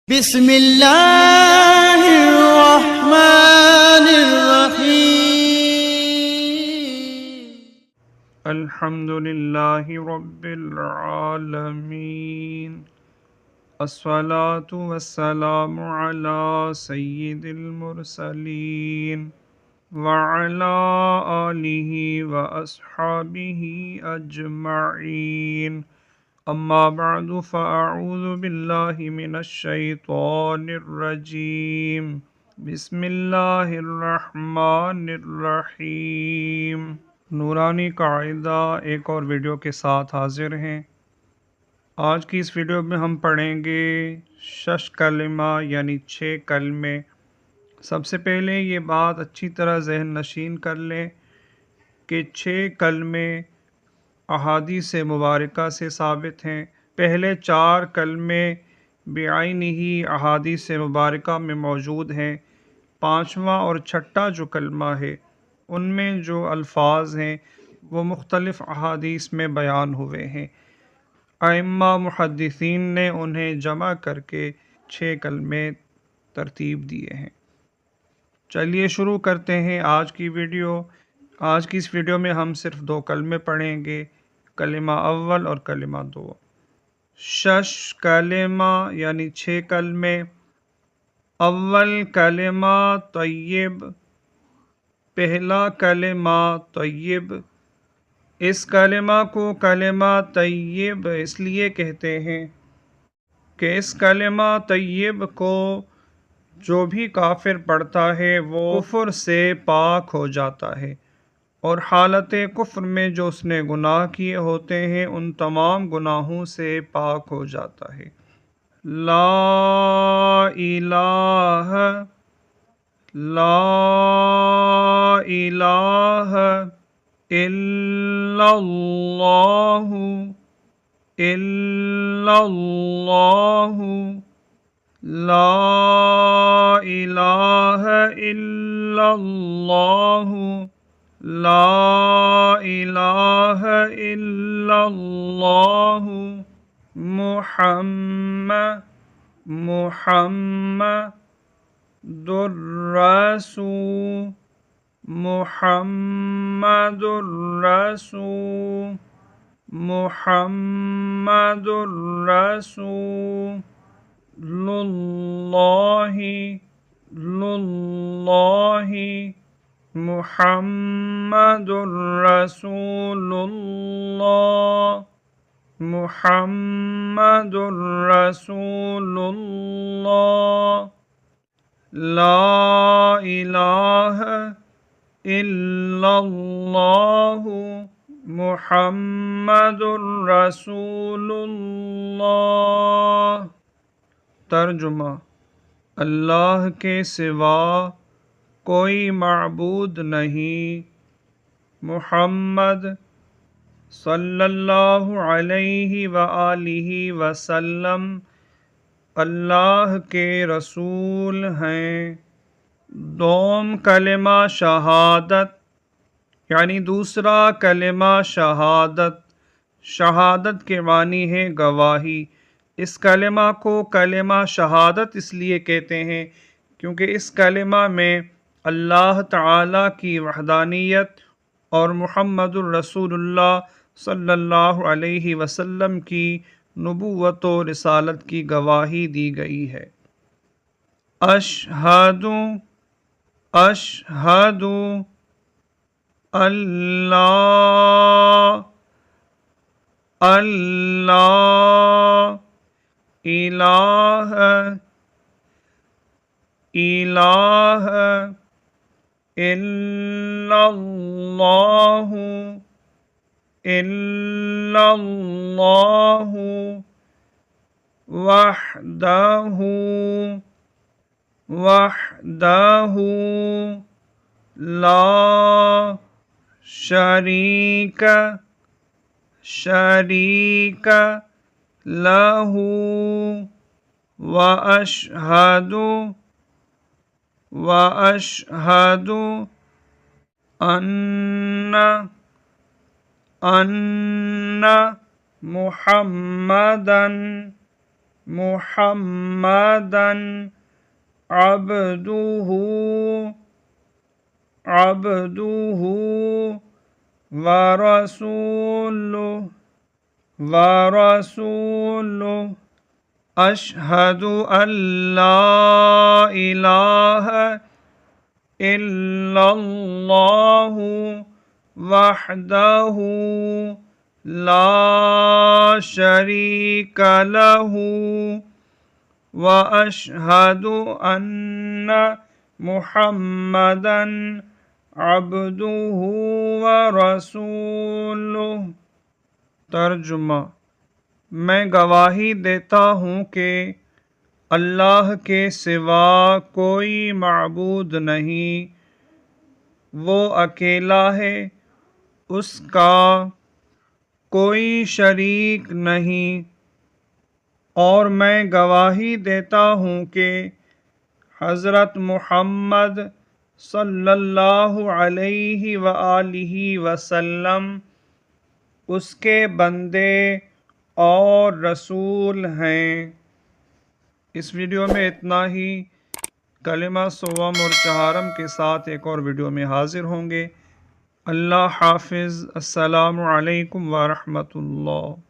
بسم اللہ الرحمن الرحیم الحمد للہ رب العالمین الصلاة والسلام علی سید المرسلین وعلی آلہ واصحابہ اجمعین اما بعد فاعوذ باللہ من الشیطان الرجیم بسم اللہ الرحمن الرحیم۔ نورانی قاعدہ ایک اور ویڈیو کے ساتھ حاضر ہیں۔ آج کی اس ویڈیو میں ہم پڑھیں گے 6 کلمہ یعنی 6 کلمے۔ سب سے پہلے یہ بات اچھی طرح ذہن نشین کر لیں کہ 6 کلمے احادیث مبارکہ سے ثابت ہیں۔ پہلے 4 کلمے بعینہ احادیث مبارکہ میں موجود ہیں۔ 5واں اور 6واں جو کلمہ ہے ان میں جو الفاظ ہیں وہ مختلف احادیث میں بیان ہوئے ہیں۔ ائمہ محدثین نے انہیں جمع کر کے 6 کلمے ترتیب دیے ہیں۔ چلیے شروع کرتے ہیں آج کی ویڈیو۔ آج کی اس ویڈیو میں ہم صرف 2 کلمے پڑھیں گے، کلمہ اول اور کلمہ دو۔ 6 کلمہ یعنی 6 کلمے۔ اول کلمہ طیب، پہلا کلمہ طیب۔ اس کلمہ کو کلمہ طیب اس لیے کہتے ہیں کہ اس کلمہ طیب کو جو بھی کافر پڑھتا ہے وہ کفر سے پاک ہو جاتا ہے، اور حالت کفر میں جو اس نے گناہ کیے ہوتے ہیں ان تمام گناہوں سے پاک ہو جاتا ہے۔ لا الہ الا اللہ الا اللہ، لا الہ الا اللہ، لا الہ الا اللہ، محمد الرسول، محمد الرسول، محمد الرسول اللہ، للہ، محمد الرسول اللہ، محمد الرسول اللہ، لا الہ الا اللہ، محمد الرسول اللہ۔ ترجمہ: اللہ کے سوا کوئی معبود نہیں، محمد صلی اللہ علیہ وآلہ وسلم اللہ کے رسول ہیں۔ دوم کلمہ شہادت یعنی دوسرا کلمہ شہادت۔ شہادت کے معنی ہے گواہی۔ اس کلمہ کو کلمہ شہادت اس لیے کہتے ہیں کیونکہ اس کلمہ میں اللہ تعالی کی وحدانیت اور محمد الرسول اللہ صلی اللہ علیہ وسلم کی نبوت و رسالت کی گواہی دی گئی ہے۔ اشہد اللہ الہ الا اللہ وحدہ لا شریک لہ، واشہد ان محمدًا محمدا عبده ورسوله أشهد أن لا إله إلا الله وحده لا شريك له وأشهد أن محمدا عبده ورسوله۔ ترجمہ: میں گواہی دیتا ہوں کہ اللہ کے سوا کوئی معبود نہیں، وہ اکیلا ہے، اس کا کوئی شریک نہیں، اور میں گواہی دیتا ہوں کہ حضرت محمد صلی اللہ علیہ وآلہ وسلم اس کے بندے اور رسول ہیں۔ اس ویڈیو میں اتنا ہی۔ کلمہ صوم اور چہارم کے ساتھ ایک اور ویڈیو میں حاضر ہوں گے۔ اللہ حافظ۔ السلام علیکم ورحمۃ اللہ۔